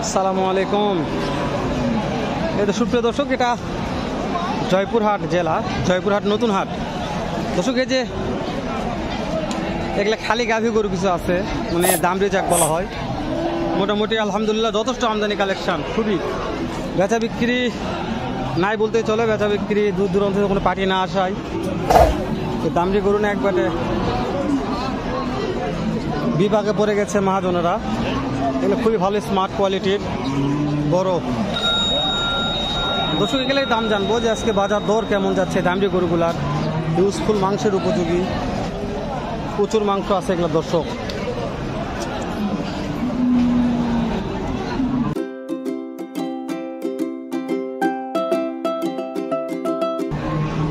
আসসালামু আলাইকুম। এই তো সুপ্রিয় দর্শক, এটা জয়পুরহাট জেলা, জয়পুরহাট নতুন হাট। দর্শক, এই যে এগুলা খালি গাভী গরু কিছু আছে, মানে দামড়ি যাক বলা হয়। মোটামুটি আলহামদুলিল্লাহ যথেষ্ট আমদানি কালেকশন, খুবই বেচা বিক্রি নাই বলতেই চলে। বেচা বিক্রি দূর দূরান্ত থেকে কোনো পার্টি না আসায় দামড়ি গরু না একবারে বিভাগে পড়ে গেছে মহাজনেরা। এগুলো খুবই ভালো স্মার্ট কোয়ালিটির বড়। দর্শক, এগুলোই দাম জানবো যে আজকে বাজার দর কেমন যাচ্ছে দামড়ি গরুগুলার। ইউজফুল মাংসের উপযোগী, প্রচুর মাংস আছে এগুলো দর্শক।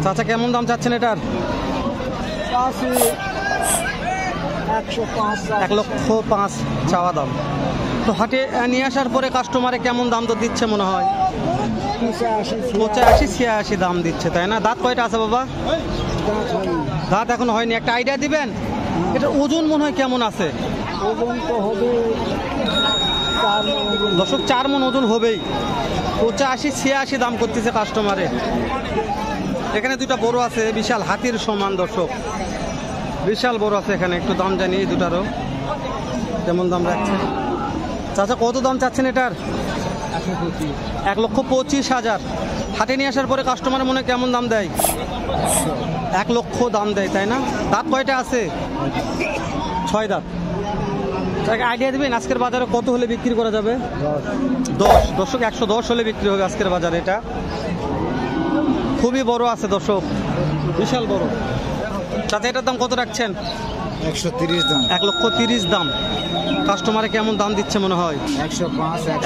চাচা, কেমন দাম চাচ্ছেন এটার? 1,05,000 চাওয়া দাম। তো হাটে নিয়ে আসার পরে কাস্টমারে কেমন দাম তো দিচ্ছে মনে হয়? 85-86 দাম দিচ্ছে, তাই না? দাঁত কয়টা আছে বাবা? দাঁত এখন হয়নি। একটা আইডিয়া দিবেন এটার ওজন মনে হয় কেমন আছে? ওজন তো হবে দর্শক, 4 মণ ওজন হবেই। 85-86 দাম করতেছে কাস্টমারে। এখানে দুটা বড় আছে, বিশাল হাতির সমান দর্শক, বিশাল বড় আছে এখানে। একটু দাম জানি এই দুটারও কেমন দাম রাখছে। চাচা, কত দাম চাচ্ছেন এটার? 1,25,000। হাটে নিয়ে আসার পরে কাস্টমারের মনে কেমন দাম দেয়? 1 লক্ষ দাম দেয়, তাই না? দাঁত কয়টা আছে? 6 দাঁত। আইডিয়া দিবেন আজকের বাজারে কত হলে বিক্রি করা যাবে? 10। দর্শক, 110 হলে বিক্রি হবে আজকের বাজারে। এটা খুবই বড় আছে দর্শক, বিশাল বড়। চাচা, এটার দাম কত রাখছেন? 130 দাম। 1,30,000 দাম। কাস্টমারে কেমন দাম দিচ্ছে মনে হয়?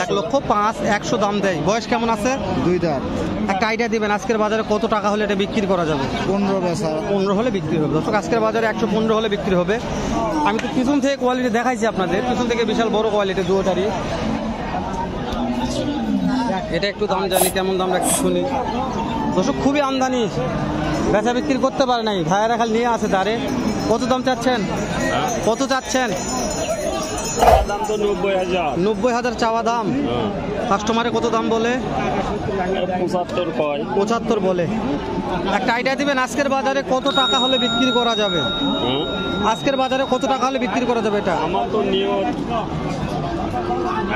1,05,100 দাম দেয়। বয়স কেমন আছে? 2 দাঁত। একটা আইডিয়া দিবেন আজকের বাজারে কত টাকা হলে এটা বিক্রি করা যাবে? 15 বেচা। 15 হলে বিক্রি হবে দর্শক। আজকের বাজারে 115 হলে বিক্রি হবে। আমি তো পিছন থেকে কোয়ালিটি দেখাইছি আপনাদের, পিছন থেকে বিশাল বড় কোয়ালিটি দুটারই। এটা একটু দাম জানি কেমন দাম রাখছি শুনি দর্শক। খুবই আমদানি, বেচা বিক্রি করতে পারে নাই, ভাইয়েরা খালি নিয়ে আসে দাঁড়ে। কত দাম চাচ্ছেন? কত চাচ্ছেন? দাম তো 90,000। 90,000 চাওয়া দাম। কাস্টমারে কত দাম বলে? 75 বলে। একটা আইডিয়া দিবেন আজকের বাজারে কত টাকা হলে বিক্রি করা যাবে? আজকের বাজারে কত টাকা হলে বিক্রি করা যাবে এটা? আমার তো নিয়ত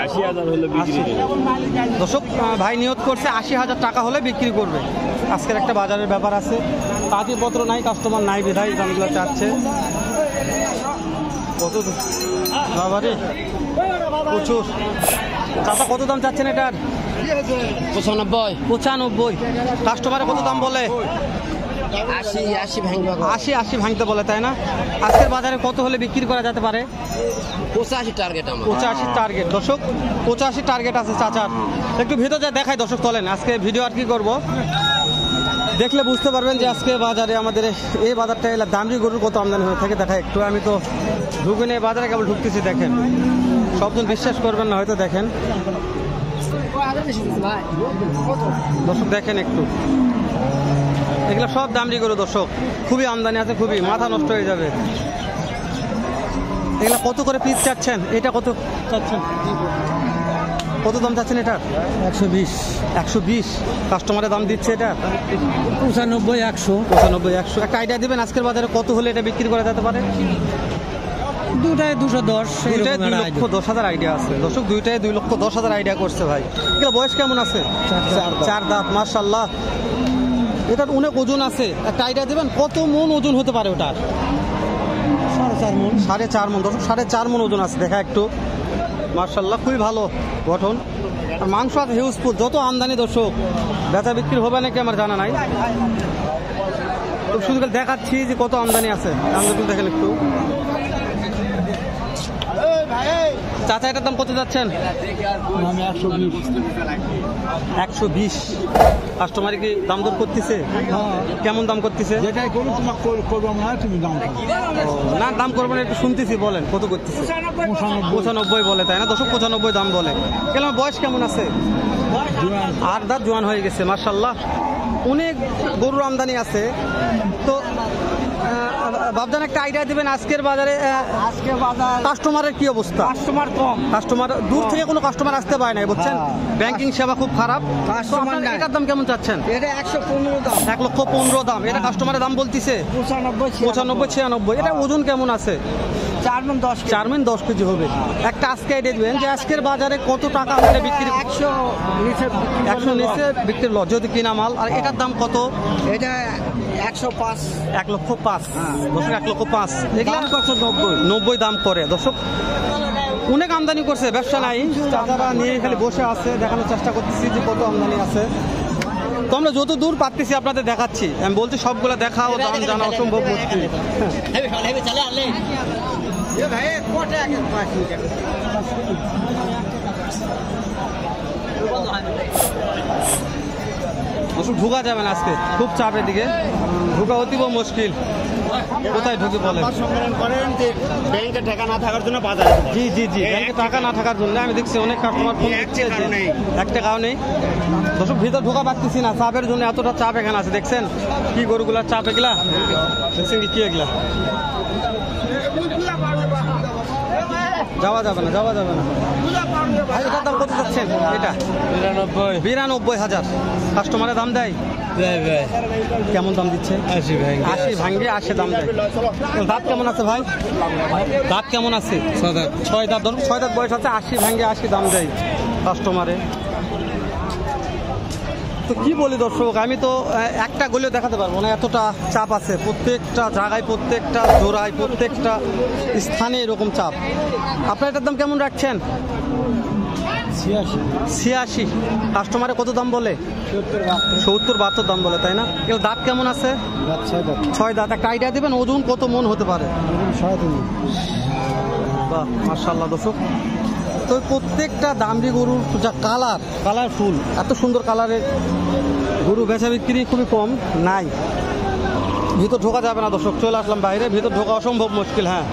80,000 হলে বিক্রি হবে। দর্শক, ভাই নিয়ত করছে 80,000 টাকা হলে বিক্রি করবে। আজকের একটা বাজারের ব্যাপার আছে, কাগজপত্র নাই, কাস্টমার নাই, বিধায় দামগুলো চাচ্ছে। কত বাবারে, প্রচুর। চাচা, কত দাম চাচ্ছেন এটার? 95। কাস্টমারে কত দাম বলে? 80 ভাঙতে বলে, তাই না? আজকের বাজারে কত হলে বিক্রি করা যেতে পারে? 85 টার্গেট আমার। 85 টার্গেট দর্শক, 85 টার্গেট আছে চাচার। একটু ভিতর যা দেখাই দর্শক, চলেন। আজকে ভিডিও আর কি করব, দেখলে বুঝতে পারবেন যে আজকে বাজারে আমাদের এই বাজারটা এলা দামড়ি গরুর কত আমদানি হয়ে থাকে। দেখাই একটু, আমি তো ঢুকে নিয়ে বাজারে কেবল ঢুকতেছি। দেখেন, সবজন বিশ্বাস করবেন না হয়তো। দেখেন দর্শক, দেখেন একটু, এগুলো সব দামড়ি গরু দর্শক, খুবই আমদানি আছে, খুবই মাথা নষ্ট হয়ে যাবে। এগুলা কত করে পিস চাচ্ছেন? এটা কত চাচ্ছেন? কত দাম চাচ্ছেন এটা? 120। কাস্টমারের দাম দিচ্ছে এটা 95-100। একটা আইডিয়া দিবেন আজকের বাজারে কত হলে এটা বিক্রি করা যেতে পারে? দুটায় 210। 2,10,000 আইডিয়া আছে দর্শক। 2,10,000 আইডিয়া করছে ভাই। এগুলো বয়স কেমন আছে? 4 দাঁত। মাশাআল্লাহ, এটার অনেক ওজন আছে। একটা আইডিয়া দিবেন কত মন ওজন হতে পারে ওটার? 4.5 মণ দর্শক, 4.5 মণ ওজন আছে। দেখা একটু, মাশাআল্লাহ, খুবই ভালো গঠন। আর মাংস আছে হিউজফুল। যত আমদানি দর্শক, বেচা বিক্রি হবে নাকি আমার জানা নাই। শুধু দেখাচ্ছি যে কত আমদানি আছে। আমদানি দেখেন একটু। চাচা, এটার দাম কত যাচ্ছেন? 120। কাস্টমার কি দাম দর করতেছে? কেমন দাম করতেছে? না, দাম করবেন একটু শুনতেছি, বলেন কত করতেছে? 95 বলে, তাই না দর্শক? 95 দাম বলে। কেন, বয়স কেমন আছে? 8 দাঁত, জোয়ান হয়ে গেছে। মাশাআল্লাহ, অনেক গরুর আমদানি আছে। তো বাবজান একটা আইডিয়া দিবেন আজকের বাজারে আজকে বাজার কাস্টমারের কি অবস্থা? কাস্টমার কম। কাস্টমার দূর থেকে কোনো কাস্টমার আসতে পারে না, বুঝছেন? হ্যাঁ। ব্যাংকিং সেবা খুব খারাপ। তো কাস্টমার আপনার নাই। এটার দাম কেমন চাচ্ছেন? এটা 115 দাম। 1,15,000 দাম। এটা কাস্টমারের দাম বলতিছে 95 95-96। এটা ওজন কেমন আছে? 4 মণ 10 কেজি। 4 মিন 10 কেজি হবে। একটা আজকে আইডিয়া দিবেন যে আজকের বাজারে কত টাকা হলে বিক্রি? 100 নিচে 100 নিচে বিক্রির লস যদি কিনা মাল। আর এটার দাম কত? এটা 105। 1,05,000। দর্শক 1,05,000 এগুলা দাম কত? 90। 90 দাম করে। দর্শক অনেক আমদানি করছে, ব্যবসা নাই, চাচারা নিয়ে খালি বসে আছে। দেখানোর চেষ্টা করতেছি যে কত আমদানি আছে। তো আমরা যত দূর পারতেছি আপনাদের দেখাচ্ছি। আমি বলছি সবগুলো দেখাও, দাম জানা অসম্ভব মুশকিল। দর্শক ঢুকা যাবে না আজকে, খুব চাপের দিকে ঢুকা অতীব মুশকিল। কোথায় ঢুকে বলে? ব্যাংকে টাকা না থাকার জন্য বাজারে জি জি জি, ব্যাংকে টাকা না থাকার জন্য আমি দেখছি অনেক কাস্টমার ফোন দিচ্ছে যে একটা কারণে। দর্শক ভিতর ঢোকা পারতেছি না, চাপের জন্য এতটা চাপ এখানে আছে। দেখছেন কি গরুগুলার চাপ এগুলা, দেখছেন কি এগুলা? যাওয়া যাবে না, যাওয়া যাবে না। ভাই এটার দাম কত চাচ্ছেন? এটা 92,000। কাস্টমারের দাম দেয় কেমন দাম দিচ্ছে? 80 ভাঙ্গে 80 দাম দেয়। দাঁত কেমন আছে ভাই? দাঁত কেমন আছে? 6 দাঁত। ধরুন 6 দাঁত বয়স আছে, 80 ভাঙ্গে 80 দাম দেয় কাস্টমারে। তো কি বলি দর্শক, আমি তো একটা গলিও দেখাতে পারবো না, এতটা চাপ আছে। প্রত্যেকটা জায়গায়, প্রত্যেকটা জোড়ায়, প্রত্যেকটা স্থানে এরকম চাপ। আপনার এটার দাম কেমন রাখছেন? 86। কাস্টমারে কত দাম বলে? 70-72 দাম বলে, তাই না? এর দাঁত কেমন আছে? 6 দাঁত। একটা আইডিয়া দিবেন ওজন কত মন হতে পারে? বাহ মাশাআল্লাহ। দর্শক তো প্রত্যেকটা দামড়ি গরুর যা কালারফুল, এত সুন্দর কালারের গরু বেচা বিক্রি খুবই কম, নাই। ভিতর ঢোকা যাবে না দর্শক, চলে আসলাম বাইরে। ভিতর ঢোকা অসম্ভব মুশকিল। হ্যাঁ,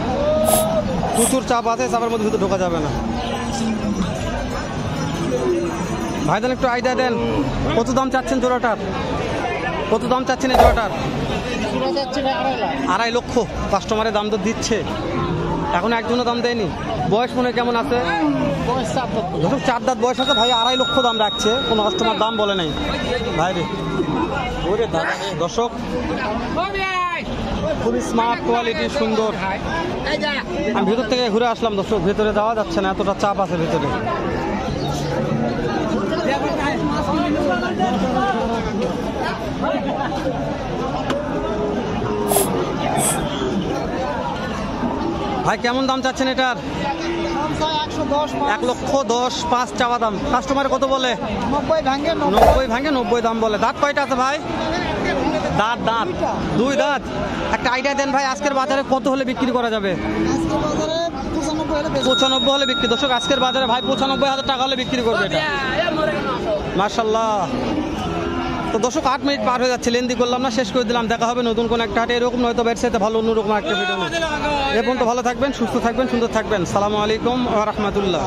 প্রচুর চাপ আছে, চাপের মধ্যে ভিতর ঢোকা যাবে না। ভাইজান একটু আইডিয়া দেন, কত দাম চাচ্ছেন জোড়াটার? কত দাম চাচ্ছেন এই জোড়াটার? 2.5 লক্ষ। কাস্টমারের দাম তো দিচ্ছে, এখন একজনও দাম দেয়নি। বয়স মনে কেমন আছে? 4 দাঁত বয়স আছে। ভাই 2.5 লক্ষ দাম রাখছে, কোনো কাস্টমার দাম বলে নাই ভাইরে। ওরে দাদা দর্শক, খুবই স্মার্ট কোয়ালিটি, সুন্দর। আমি ভিতর থেকে ঘুরে আসলাম দর্শক, ভেতরে যাওয়া যাচ্ছে না, এতটা চাপ আছে ভেতরে। ভাই কেমন দাম চাচ্ছেন এটার? 1,10,500 চাওয়া দাম। কাস্টমার কত বলে? 90 ভাঙে 90 দাম বলে। দাঁত কয়টা আছে ভাই? দাঁত 2 দাঁত। একটা আইডিয়া দেন ভাই, আজকের বাজারে কত হলে বিক্রি করা যাবে? 95 হলে বিক্রি। দর্শক আজকের বাজারে ভাই 95,000 টাকা হলে বিক্রি করবে এটা। মাশাআল্লাহ। তো দর্শক 8 মিনিট পার হয়ে যাচ্ছে, লেন্দি করলাম না, শেষ করে দিলাম। দেখা হবে নতুন কোন একটা হাটে, এরকম নয়তো বেড়ছে ভালো অন্যরকম একটা ভিডিও। এ পর্যন্ত ভালো থাকবেন, সুস্থ থাকবেন, সুন্দর থাকবেন। সালামু আলাইকুম ওয়া রাহমাতুল্লাহ।